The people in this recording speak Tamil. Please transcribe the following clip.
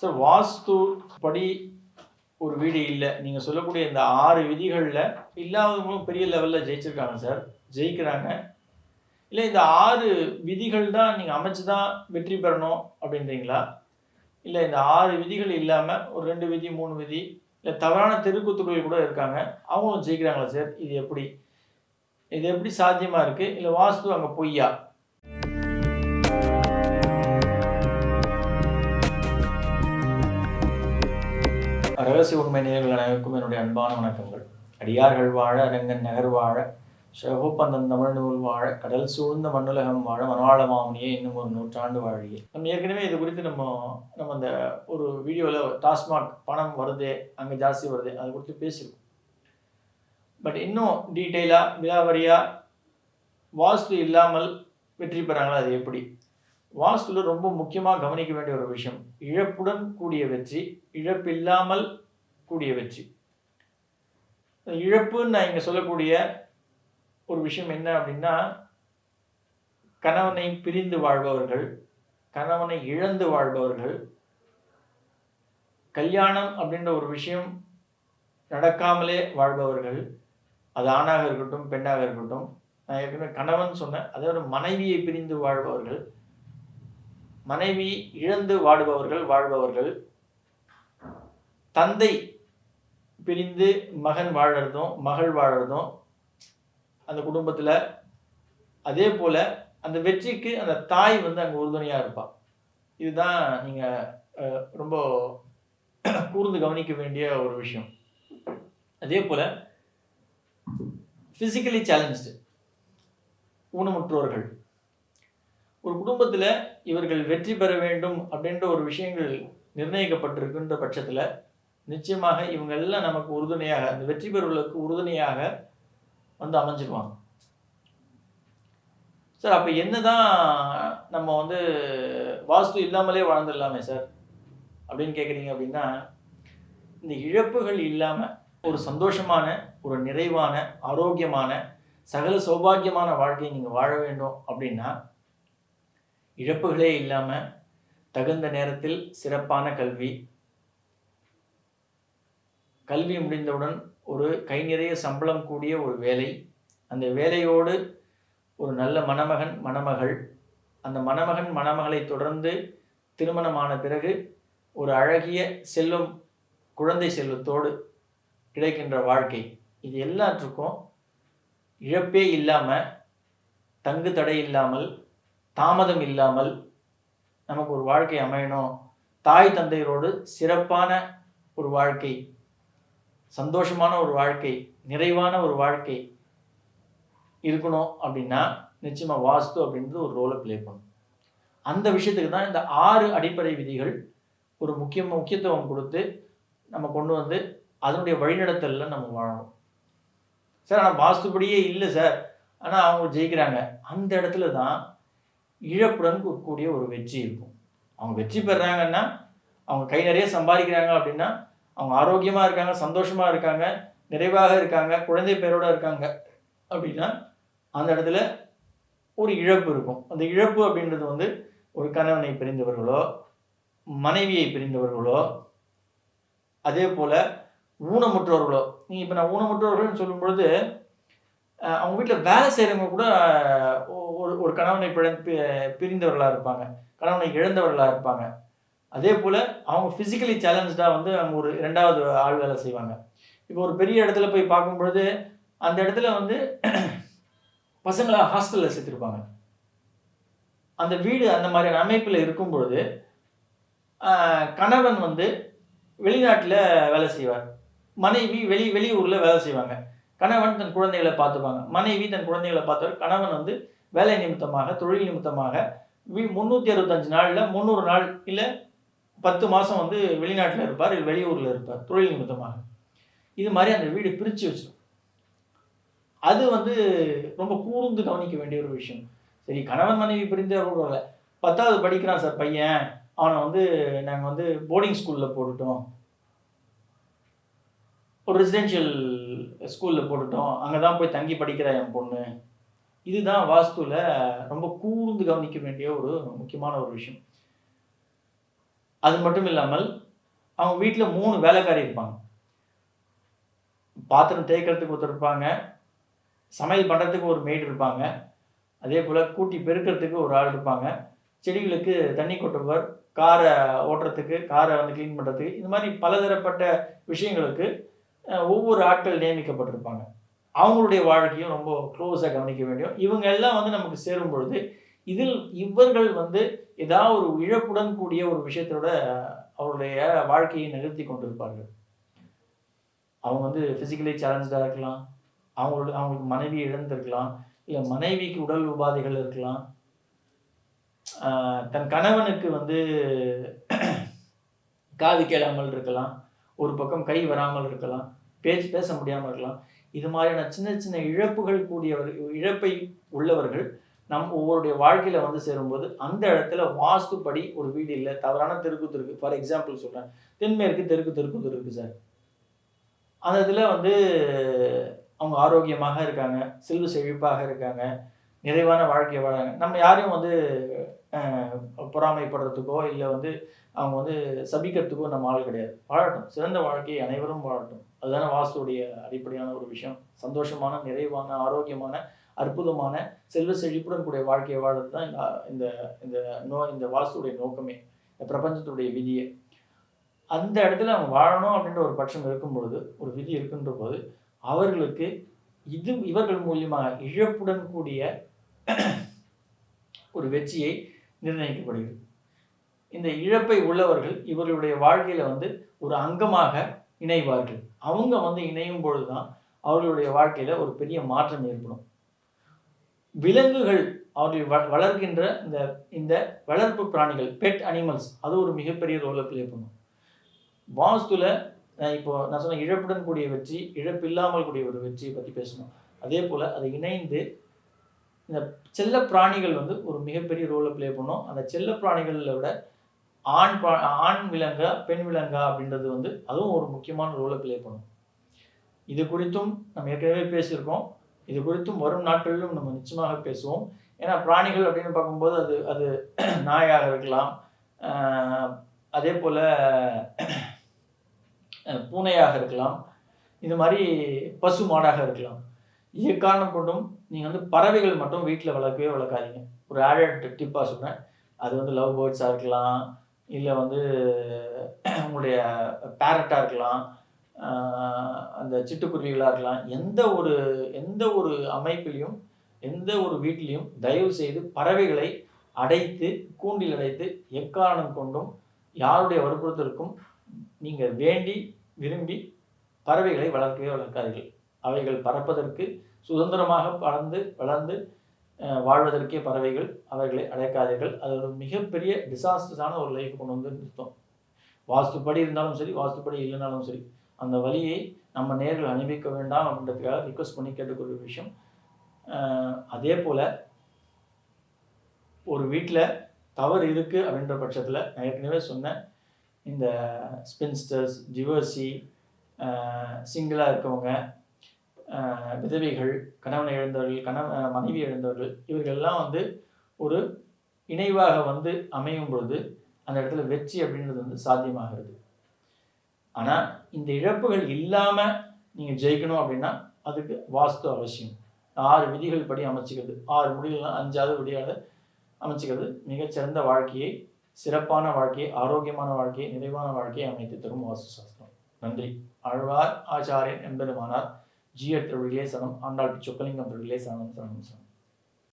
சார் வாஸ்து படி ஒரு வீடு இல்லை, நீங்கள் சொல்லக்கூடிய இந்த 6 விதிகளில் இல்லாதவங்களும் பெரிய லெவலில் ஜெயிச்சிருக்காங்க சார், ஜெயிக்கிறாங்க. இல்லை இந்த 6 விதிகள் தான் நீங்கள் அமைச்சு தான் வெற்றி பெறணும் அப்படின்றீங்களா? இல்லை இந்த 6 விதிகள் இல்லாமல் ஒரு 2 விதி 3 விதி இல்லை தவறான தெருக்கூத்துக்கள் கூட இருக்காங்க, அவங்களும் ஜெயிக்கிறாங்களா சார்? இது எப்படி சாத்தியமாக இருக்குது? இல்லை வாஸ்து அங்கே பொய்யா? ரகசிய உண்மை நேயர்கள் அனைவருக்கும் என்னுடைய அன்பான வணக்கங்கள். அடியார்கள் வாழ, அரங்கன் நகர் வாழ, செகப்பந்தன் தமிழ் நூல் வாழ, கடல் சூழ்ந்த மண்ணுலகம் வாழ, மனவாள மாமுனியே இன்னும் ஒரு 100 ஆண்டு வாழியே. நம்ம ஏற்கனவே இது குறித்து நம்ம அந்த ஒரு வீடியோவில் டாஸ்மாக் பணம் வருது, அங்கே ஜாஸ்தி வருது, அதை குறித்து பேசியிருக்கோம். பட் இன்னும் டீட்டெயிலாக விலாவரியாக வாஸ்து இல்லாமல் வெற்றி பெறாங்களா, அது எப்படி? வாஸ்துல ரொம்ப முக்கியமாக கவனிக்க வேண்டிய ஒரு விஷயம், இழப்புடன் கூடிய வெற்றி, இழப்பில்லாமல் கூடிய வெற்றி. இழப்புன்னு நான் இங்கே சொல்லக்கூடிய ஒரு விஷயம் என்ன அப்படின்னா, கணவனை பிரிந்து வாழ்பவர்கள், கணவனை இழந்து வாழ்பவர்கள், கல்யாணம் அப்படின்ற ஒரு விஷயம் நடக்காமலே வாழ்பவர்கள், அது ஆணாக இருக்கட்டும் பெண்ணாக இருக்கட்டும். நான் ஏற்கனவே கணவன் சொன்னேன், அதோட மனைவியை பிரிந்து வாழ்பவர்கள், மனைவி இழந்து வாழ்பவர்கள், தந்தை பிரிந்து மகன் வாழறதும் மகள் வாழறதும் அந்த குடும்பத்தில். அதே போல் அந்த வெற்றிக்கு அந்த தாய் அங்கே உறுதுணையாக இருப்பாள். இதுதான் நீங்கள் ரொம்ப கூர்ந்து கவனிக்க வேண்டிய ஒரு விஷயம். அதே போல் ஃபிசிக்கலி சேலஞ்சு ஊனமுற்றோர்கள், ஒரு குடும்பத்தில் இவர்கள் வெற்றி பெற வேண்டும் அப்படின்ற ஒரு விஷயங்கள் நிர்ணயிக்கப்பட்டிருக்கின்ற பட்சத்தில் நிச்சயமாக இவங்க எல்லாம் நமக்கு உறுதுணையாக, அந்த வெற்றி பெறுவதற்கு உறுதுணையாக அமைஞ்சிருவாங்க சார். அப்போ என்னதான் நம்ம வாஸ்து இல்லாமலே வாழ்ந்துடலாமே சார் அப்படின்னு கேட்குறீங்க அப்படின்னா, இந்த இழப்புகள் இல்லாமல் ஒரு சந்தோஷமான, ஒரு நிறைவான, ஆரோக்கியமான, சகல சௌபாகியமான வாழ்க்கையை நீங்கள் வாழ வேண்டும் அப்படின்னா, இழப்புகளே இல்லாமல் தகுந்த நேரத்தில் சிறப்பான கல்வி முடிந்தவுடன் ஒரு கை நிறைய சம்பளம் கூடிய ஒரு வேலை, அந்த வேலையோடு ஒரு நல்ல மணமகன் மணமகள், அந்த மணமகன் மணமகளை தொடர்ந்து திருமணமான பிறகு ஒரு அழகிய செல்வம், குழந்தை செல்வத்தோடு கிடைக்கின்ற வாழ்க்கை. இது எல்லாத்துக்கும் இழப்பே இல்லாமல், தங்கு தடை இல்லாமல், தாமதம் இல்லாமல் நமக்கு ஒரு வாழ்க்கை அமையணும், தாய் தந்தையரோடு சிறப்பான ஒரு வாழ்க்கை, சந்தோஷமான ஒரு வாழ்க்கை, நிறைவான ஒரு வாழ்க்கை இருக்கணும் அப்படின்னா நிச்சயமாக வாஸ்து அப்படின்றது ஒரு ரோலை ப்ளே பண்ணும். அந்த விஷயத்துக்கு தான் இந்த 6 அடிப்படை விதிகள் ஒரு முக்கியத்துவம் கொடுத்து நம்ம கொண்டு அதனுடைய வழிநடத்தலில் நம்ம வாழணும் சார். ஆனால் வாஸ்துபடியே இல்லை சார், ஆனால் அவங்க ஜெயிக்கிறாங்க. அந்த இடத்துல தான் இழப்புடன் கூடிய ஒரு வெற்றி இருக்கும். அவங்க வெற்றி பெறாங்கன்னா, அவங்க கை நிறைய சம்பாதிக்கிறாங்க அப்படின்னா, அவங்க ஆரோக்கியமாக இருக்காங்க, சந்தோஷமாக இருக்காங்க, நிறைவாக இருக்காங்க, குழந்தை பேரோடு இருக்காங்க அப்படின்னா, அந்த இடத்துல ஒரு இழப்பு இருக்கும். அந்த இழப்பு அப்படின்றது ஒரு கணவனை பிரிந்தவர்களோ, மனைவியை பிரிந்தவர்களோ, அதே போல் ஊனமுற்றவர்களோ. நீங்கள் இப்போ நான் ஊனமுற்றவர்கள்னு சொல்லும் பொழுது, அவங்க வீட்டில் வேலை செய்கிறவங்க கூட ஒரு கணவனை பிரிந்தவர்களாக இருப்பாங்க, கணவனை இழந்தவர்களாக இருப்பாங்க. அதே போல் அவங்க ஃபிசிக்கலி சேலஞ்சாக அவங்க ஒரு 2வது ஆள் வேலை செய்வாங்க. இப்போ ஒரு பெரிய இடத்துல போய் பார்க்கும்பொழுது அந்த இடத்துல பசங்களை ஹாஸ்டலில் சேர்த்துருப்பாங்க. அந்த வீடு அந்த மாதிரியான அமைப்பில் இருக்கும் பொழுது கணவன் வெளிநாட்டில் வேலை செய்வார், மனைவி வெளியூரில் வேலை செய்வாங்க. கணவன் தன் குழந்தைகளை பார்த்துப்பாங்க, மனைவி தன் குழந்தைகளை பார்த்துவார். கணவன் வேலை நிமித்தமாக, தொழில் நிமித்தமாக 365 நாளில் 300 நாள் இல்லை 10 மாதம் வெளிநாட்டில் இருப்பார், வெளியூரில் இருப்பார், தொழில் நிமித்தமாக. இது மாதிரி அந்த வீடு பிரித்து வச்சிடும். அது ரொம்ப கூர்ந்து கவனிக்க வேண்டிய ஒரு விஷயம். சரி, கணவன் மனைவி பிரிந்து கூட 10வது படிக்கிறான் சார் பையன், அவனை நாங்கள் போர்டிங் ஸ்கூலில் போட்டுட்டோம், ஒரு ரெசிடென்ஷியல் ஸ்கூலில் போட்டுட்டோம், அங்கே தான் போய் தங்கி படிக்கிறா என் பொண்ணு. இதுதான் வாஸ்துவில் ரொம்ப கூர்ந்து கவனிக்க வேண்டிய ஒரு முக்கியமான ஒரு விஷயம். அது மட்டும் இல்லாமல் அவங்க வீட்டில் 3 வேலைக்காரி இருப்பாங்க. பாத்திரம் தேய்க்கிறதுக்கு ஒருத்தர் இருப்பாங்க, சமையல் பண்ணுறதுக்கு ஒரு மெய்டு இருப்பாங்க, அதே போல் கூட்டி பெருக்கிறதுக்கு ஒரு ஆள் இருப்பாங்க, செடிகளுக்கு தண்ணி கொட்டுபவர், காரை ஓட்டுறதுக்கு, காரை வந்து க்ளீன் பண்ணுறதுக்கு, இந்த மாதிரி பலதரப்பட்ட விஷயங்களுக்கு ஒவ்வொரு ஆட்கள் நியமிக்கப்பட்டிருப்பாங்க. அவங்களுடைய வாழ்க்கையும் ரொம்ப க்ளோஸாக கவனிக்க வேண்டும். இவங்க எல்லாம் வந்து நமக்கு சேரும் பொழுது இதில் இவர்கள் வந்து ஏதாவது ஒரு இழப்புடன் கூடிய ஒரு விஷயத்தோட அவருடைய வாழ்க்கையை நிகழ்த்தி கொண்டிருப்பார்கள். அவங்க வந்து ஃபிசிக்கலி சேலஞ்சாக இருக்கலாம், அவங்களுக்கு மனைவி இழந்திருக்கலாம், இல்லை மனைவிக்கு உடல் உபாதைகள் இருக்கலாம், தன் கணவனுக்கு வந்து காது கேளாமல் இருக்கலாம், ஒரு பக்கம் கை வராமல் இருக்கலாம், பேச முடியாமல் இருக்கலாம். இது மாதிரியான சின்ன சின்ன இழப்புகள் இழப்பை உள்ளவர்கள் ஒவ்வொருடைய வாழ்க்கையில் வந்து சேரும்போது அந்த இடத்துல வாஸ்துப்படி ஒரு வீடு இல்லை, தவறான தெருக்கு இருக்குது. ஃபார் எக்ஸாம்பிள் சொல்கிறேன், தென்மேற்கு தெற்கு இருக்குது சார். அந்த இதில் வந்து அவங்க ஆரோக்கியமாக இருக்காங்க, செல்வ செழிப்பாக இருக்காங்க, நிறைவான வாழ்க்கையை வாழாங்க. நம்ம யாரையும் வந்து பொறாமைப்படுறதுக்கோ இல்லை வந்து அவங்க வந்து சபிக்கிறதுக்கோ நம்ம ஆள் கிடையாது. வாழட்டும், சிறந்த வாழ்க்கையை அனைவரும் வாழட்டும். அதுதானே வாஸ்துடைய அடிப்படையான ஒரு விஷயம். சந்தோஷமான, நிறைவான, ஆரோக்கியமான, அற்புதமான, செல்வ செழிப்புடன் கூடிய வாழ்க்கையை வாழறது தான் இந்த இந்த இந்த வாஸ்துடைய நோக்கமே, இந்த பிரபஞ்சத்துடைய விதியை. அந்த இடத்துல அவங்க வாழணும் அப்படின்ற ஒரு பட்சம் இருக்கும் பொழுது, ஒரு விதி இருக்கின்ற போது, அவர்களுக்கு இவர்கள் மூலியமாக இழப்புடன் கூடிய ஒரு வெற்றியை நிர்ணயிக்கப்படுகிறது. இந்த இழப்பை உள்ளவர்கள் இவர்களுடைய வாழ்க்கையில வந்து ஒரு அங்கமாக இணைவார்கள். அவங்க வந்து இணையும் பொழுதுதான் அவர்களுடைய வாழ்க்கையில ஒரு பெரிய மாற்றம் ஏற்படும். விலங்குகள் அவர்கள் வளர்க்கின்ற இந்த வளர்ப்பு பிராணிகள், பெட் அனிமல்ஸ், அது ஒரு மிகப்பெரிய ரோலை பிளே பண்ணும். வாஸ்துல இப்போ நான் சொன்ன இழப்புடன் கூடிய வெற்றி, இழப்பு இல்லாமல் கூடிய ஒரு வெற்றியை பற்றி பேசணும். அதே போல அதை இணைந்து இந்த செல்ல பிராணிகள் வந்து ஒரு மிகப்பெரிய ரோலை பிளே பண்ணும். அந்த செல்ல பிராணிகளை விட ஆண் விலங்கா பெண் விலங்கா அப்படின்றது வந்து அதுவும் ஒரு முக்கியமான ரோலை பிளே பண்ணும். இது குறித்தும் நம்ம ஏற்கனவே பேசியிருக்கோம். இது குறித்தும் வரும் நாட்களிலும் நம்ம நிச்சயமாக பேசுவோம். ஏன்னா பிராணிகள் அப்படின்னு பார்க்கும்போது அது அது நாயாக இருக்கலாம், அதே போல் பூனையாக இருக்கலாம், இது மாதிரி பசு மாடாக இருக்கலாம். காரணம் கொண்டும் நீங்கள் வந்து பறவைகள் மட்டும் வீட்டில் வளர்க்காதீங்க. ஒரு ஆடட் டிப்பாக சொல்கிறேன். அது வந்து லவ் பேர்ட்ஸாக இருக்கலாம், இல்லை வந்து உங்களுடைய பேரட்டாக இருக்கலாம், அந்த சிட்டுக்குருவிகளாக இருக்கலாம். எந்த ஒரு அமைப்பிலையும், எந்த ஒரு வீட்டிலையும் தயவு செய்து பறவைகளை கூண்டில் அடைத்து எக்காரணம் கொண்டும் யாருடைய வற்புறுத்தலுக்கும் நீங்கள் வேண்டி விரும்பி பறவைகளை வளர்க்காதீர்கள். அவைகள் பறப்பதற்கு, சுதந்திரமாக வளர்ந்து வாழ்வதற்கே பறவைகள், அவைகளை அடைக்காதீர்கள். அது ஒரு மிகப்பெரிய டிசாஸ்டர்ஸான ஒரு லைஃப் கொண்டு வந்து நிறுத்தும். வாஸ்துப்படி இருந்தாலும் சரி, வாஸ்துப்படி இல்லைனாலும் சரி, அந்த வழியை நம்ம நேரில் அனுபவிக்க வேண்டாம் அப்படின்றதுக்காக ரிக்வஸ்ட் பண்ணி கேட்டுக்கொள்ள விஷயம். அதே போல் ஒரு வீட்டில் தவறு இருக்குது அப்படின்ற பட்சத்தில் நான் ஏற்கனவே சொன்னேன், இந்த ஸ்பின்ஸ்டர்ஸ், டிவோர்ஸி, சிங்கிளாக இருக்கவங்க, விதவைகள், கணவனை இழந்தவர்கள், மனைவி இழந்தவர்கள், இவர்களெல்லாம் வந்து ஒரு இணைவாக வந்து அமையும் பொழுது அந்த இடத்துல வெற்றி அப்படின்றது வந்து சாத்தியமாகிறது. ஆனால் இந்த இழப்புகள் இல்லாமல் நீங்கள் ஜெயிக்கணும் அப்படின்னா அதுக்கு வாஸ்து அவசியம். 6 விதிகள் படி அமைச்சிக்கிறது, 6 முடிவுலாம் 5வது விடியாத அமைச்சிக்கிறது மிகச்சிறந்த வாழ்க்கையை, சிறப்பான வாழ்க்கையை, ஆரோக்கியமான வாழ்க்கையை, நிறைவான வாழ்க்கையை அமைத்து தரும் வாஸ்து சாஸ்திரம். நன்றி. ஆழ்வார் ஆச்சாரியன் எம்பெருமானார் ஜியர் திருவிழியே சனம், ஆண்டாள் சொக்கலிங்கம் திருவிழியே சனம் சனம் சனம்.